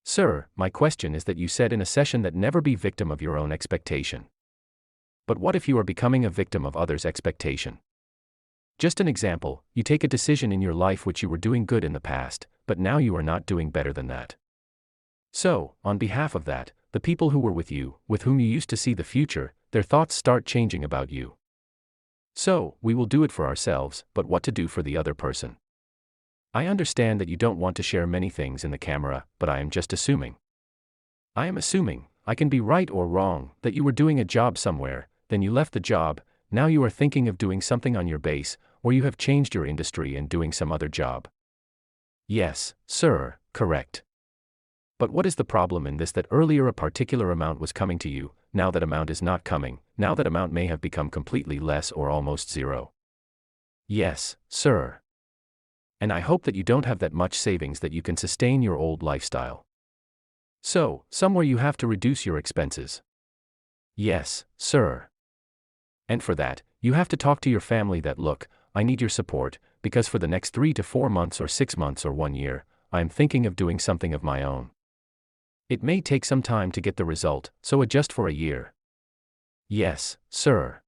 Sir, my question is that you said in a session that never be victim of your own expectation. But what if you are becoming a victim of others' expectation? Just an example, you take a decision in your life which you were doing good in the past, but now you are not doing better than that. So, on behalf of that, the people who were with you, with whom you used to see the future, their thoughts start changing about you. So, we will do it for ourselves, but what to do for the other person? I understand that you don't want to share many things in the camera, but I am just assuming. I am assuming, I can be right or wrong, that you were doing a job somewhere, then you left the job, now you are thinking of doing something on your base, or you have changed your industry and doing some other job. Yes, sir, correct. But what is the problem in this that earlier a particular amount was coming to you, now that amount is not coming, now that amount may have become completely less or almost zero? Yes, sir. And I hope that you don't have that much savings that you can sustain your old lifestyle. So, somewhere you have to reduce your expenses. Yes, sir. And for that, you have to talk to your family that look, I need your support, because for the next 3 to 4 months or 6 months or 1 year, I am thinking of doing something of my own. It may take some time to get the result, so adjust for a year. Yes, sir.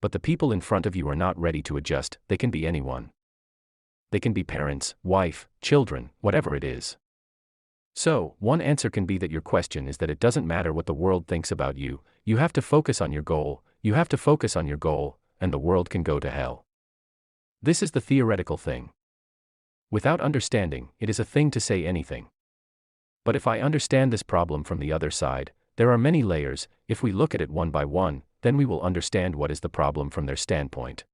But the people in front of you are not ready to adjust, they can be anyone. They can be parents, wife, children, whatever it is. So, one answer can be that your question is that it doesn't matter what the world thinks about you, you have to focus on your goal, and the world can go to hell. This is the theoretical thing. Without understanding, it is a thing to say anything. But if I understand this problem from the other side, there are many layers, if we look at it one by one, then we will understand what is the problem from their standpoint.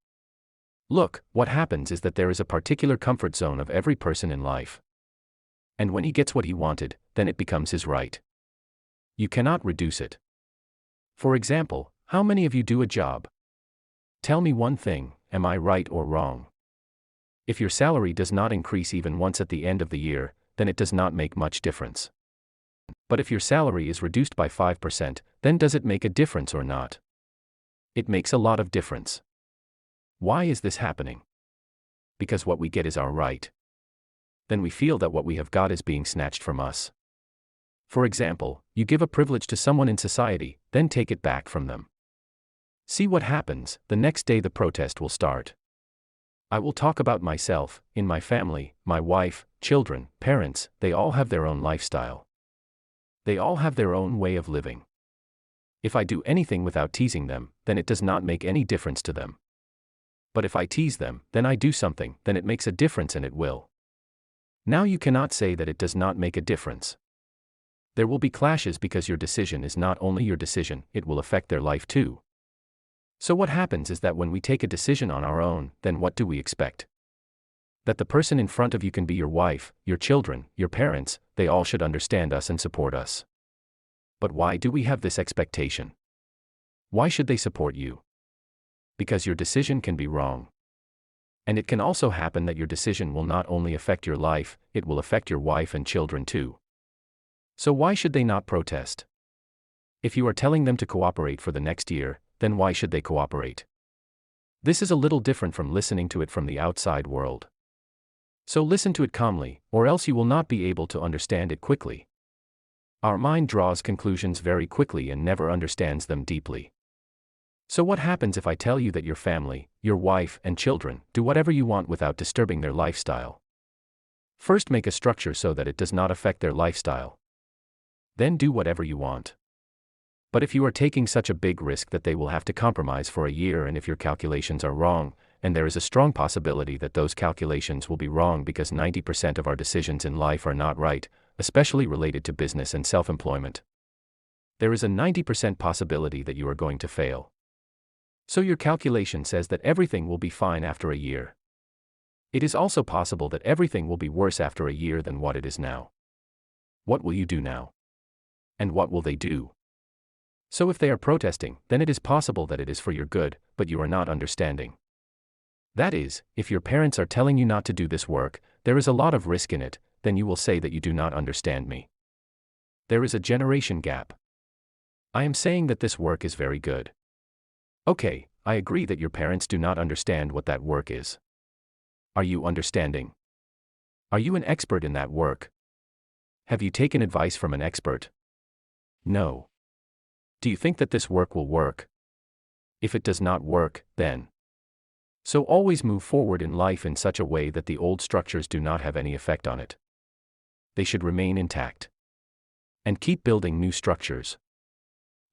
Look, what happens is that there is a particular comfort zone of every person in life. And when he gets what he wanted, then it becomes his right. You cannot reduce it. For example, how many of you do a job? Tell me one thing, am I right or wrong? If your salary does not increase even once at the end of the year, then it does not make much difference. But if your salary is reduced by 5%, then does it make a difference or not? It makes a lot of difference. Why is this happening? Because what we get is our right. Then we feel that what we have got is being snatched from us. For example, you give a privilege to someone in society, then take it back from them. See what happens, the next day the protest will start. I will talk about myself, in my family, my wife, children, parents, they all have their own lifestyle. They all have their own way of living. If I do anything without teasing them, then it does not make any difference to them. But if I tease them, then I do something, then it makes a difference and it will. Now you cannot say that it does not make a difference. There will be clashes because your decision is not only your decision, it will affect their life too. So what happens is that when we take a decision on our own, then what do we expect? That the person in front of you can be your wife, your children, your parents, they all should understand us and support us. But why do we have this expectation? Why should they support you? Because your decision can be wrong. And it can also happen that your decision will not only affect your life, it will affect your wife and children too. So why should they not protest? If you are telling them to cooperate for the next year, then why should they cooperate? This is a little different from listening to it from the outside world. So listen to it calmly, or else you will not be able to understand it quickly. Our mind draws conclusions very quickly and never understands them deeply. So what happens if I tell you that your family, your wife and children, do whatever you want without disturbing their lifestyle? First make a structure so that it does not affect their lifestyle. Then do whatever you want. But if you are taking such a big risk that they will have to compromise for a year, and if your calculations are wrong, and there is a strong possibility that those calculations will be wrong because 90% of our decisions in life are not right, especially related to business and self-employment. There is a 90% possibility that you are going to fail. So your calculation says that everything will be fine after a year. It is also possible that everything will be worse after a year than what it is now. What will you do now? And what will they do? So if they are protesting, then it is possible that it is for your good, but you are not understanding. That is, if your parents are telling you not to do this work, there is a lot of risk in it, then you will say that you do not understand me. There is a generation gap. I am saying that this work is very good. Okay, I agree that your parents do not understand what that work is. Are you understanding? Are you an expert in that work? Have you taken advice from an expert? No. Do you think that this work will work? If it does not work, then. So always move forward in life in such a way that the old structures do not have any effect on it. They should remain intact. And keep building new structures.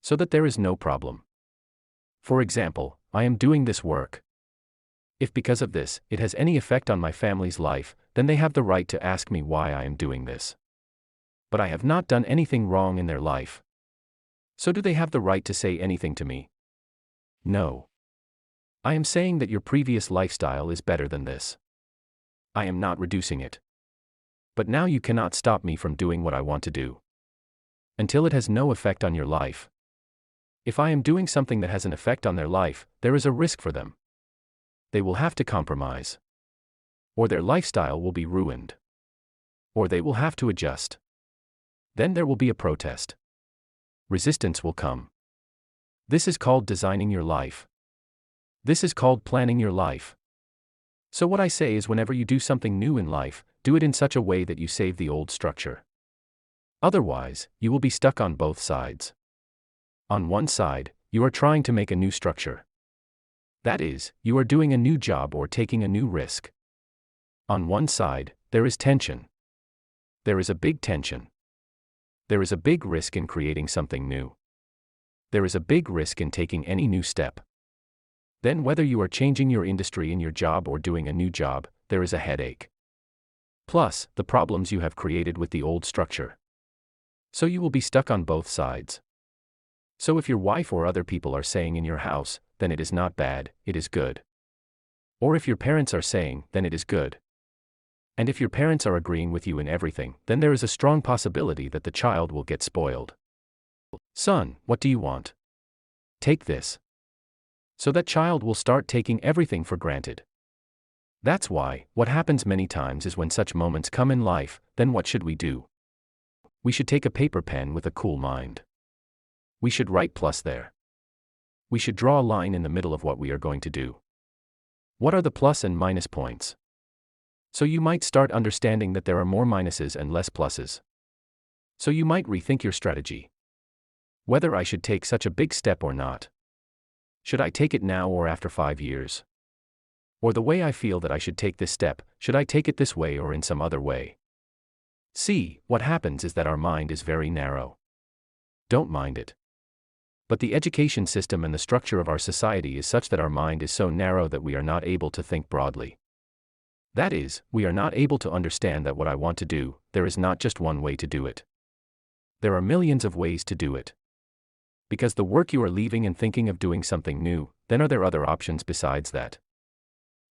So that there is no problem. For example, I am doing this work. If because of this, it has any effect on my family's life, then they have the right to ask me why I am doing this. But I have not done anything wrong in their life. So do they have the right to say anything to me? No. I am saying that your previous lifestyle is better than this. I am not reducing it. But now you cannot stop me from doing what I want to do. Until it has no effect on your life. If I am doing something that has an effect on their life, there is a risk for them. They will have to compromise. Or their lifestyle will be ruined. Or they will have to adjust. Then there will be a protest. Resistance will come. This is called designing your life. This is called planning your life. So what I say is whenever you do something new in life, do it in such a way that you save the old structure. Otherwise, you will be stuck on both sides. On one side, you are trying to make a new structure. That is, you are doing a new job or taking a new risk. On one side, there is tension. There is a big tension. There is a big risk in creating something new. There is a big risk in taking any new step. Then whether you are changing your industry in your job or doing a new job, there is a headache. Plus, the problems you have created with the old structure. So you will be stuck on both sides. So if your wife or other people are saying in your house, then it is not bad, it is good. Or if your parents are saying, then it is good. And if your parents are agreeing with you in everything, then there is a strong possibility that the child will get spoiled. Son, what do you want? Take this. So that child will start taking everything for granted. That's why, what happens many times is when such moments come in life, then what should we do? We should take a paper pen with a cool mind. We should write plus there. We should draw a line in the middle of what we are going to do. What are the plus and minus points? So you might start understanding that there are more minuses and less pluses. So you might rethink your strategy. Whether I should take such a big step or not. Should I take it now or after 5 years? Or the way I feel that I should take this step, should I take it this way or in some other way? See, what happens is that our mind is very narrow. Don't mind it. But the education system and the structure of our society is such that our mind is so narrow that we are not able to think broadly. That is, we are not able to understand that what I want to do, there is not just one way to do it. There are millions of ways to do it. Because the work you are leaving and thinking of doing something new, then are there other options besides that?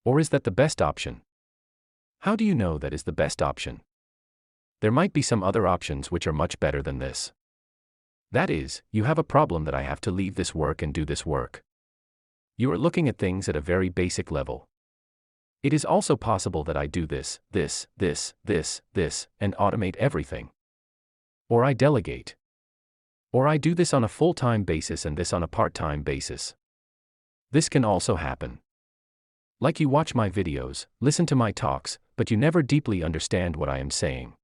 Or is that the best option? How do you know that is the best option? There might be some other options which are much better than this. That is, you have a problem that I have to leave this work and do this work. You are looking at things at a very basic level. It is also possible that I do this, and automate everything. Or I delegate. Or I do this on a full-time basis and this on a part-time basis. This can also happen. Like you watch my videos, listen to my talks, but you never deeply understand what I am saying.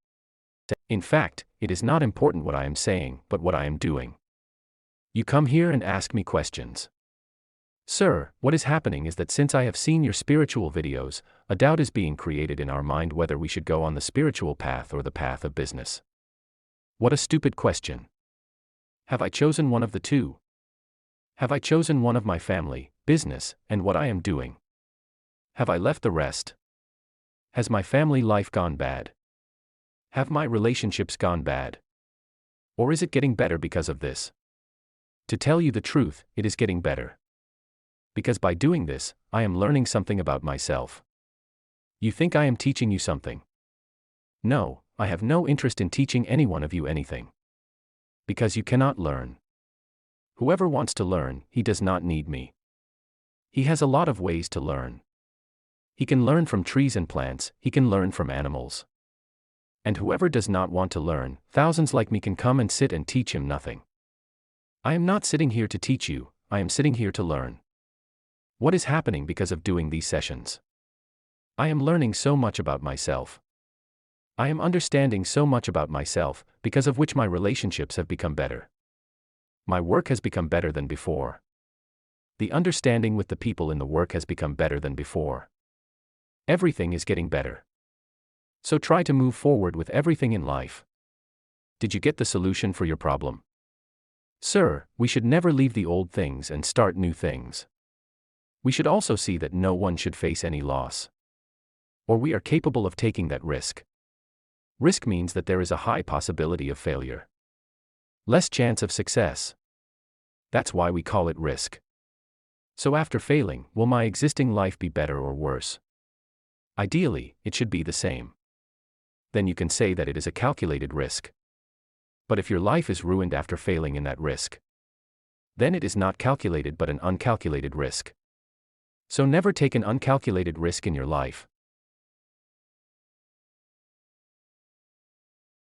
In fact, it is not important what I am saying, but what I am doing. You come here and ask me questions. Sir, what is happening is that since I have seen your spiritual videos, a doubt is being created in our mind whether we should go on the spiritual path or the path of business. What a stupid question. Have I chosen one of the two? Have I chosen one of my family, business, and what I am doing? Have I left the rest? Has my family life gone bad? Have my relationships gone bad? Or is it getting better because of this? To tell you the truth, it is getting better. Because by doing this, I am learning something about myself. You think I am teaching you something? No, I have no interest in teaching any one of you anything. Because you cannot learn. Whoever wants to learn, he does not need me. He has a lot of ways to learn. He can learn from trees and plants, he can learn from animals. And whoever does not want to learn, thousands like me can come and sit and teach him nothing. I am not sitting here to teach you, I am sitting here to learn. What is happening because of doing these sessions? I am learning so much about myself. I am understanding so much about myself, because of which my relationships have become better. My work has become better than before. The understanding with the people in the work has become better than before. Everything is getting better. So try to move forward with everything in life. Did you get the solution for your problem? Sir, we should never leave the old things and start new things. We should also see that no one should face any loss. Or we are capable of taking that risk. Risk means that there is a high possibility of failure. Less chance of success. That's why we call it risk. So after failing, will my existing life be better or worse? Ideally, it should be the same. Then you can say that it is a calculated risk. But if your life is ruined after failing in that risk, then it is not calculated but an uncalculated risk. So never take an uncalculated risk in your life.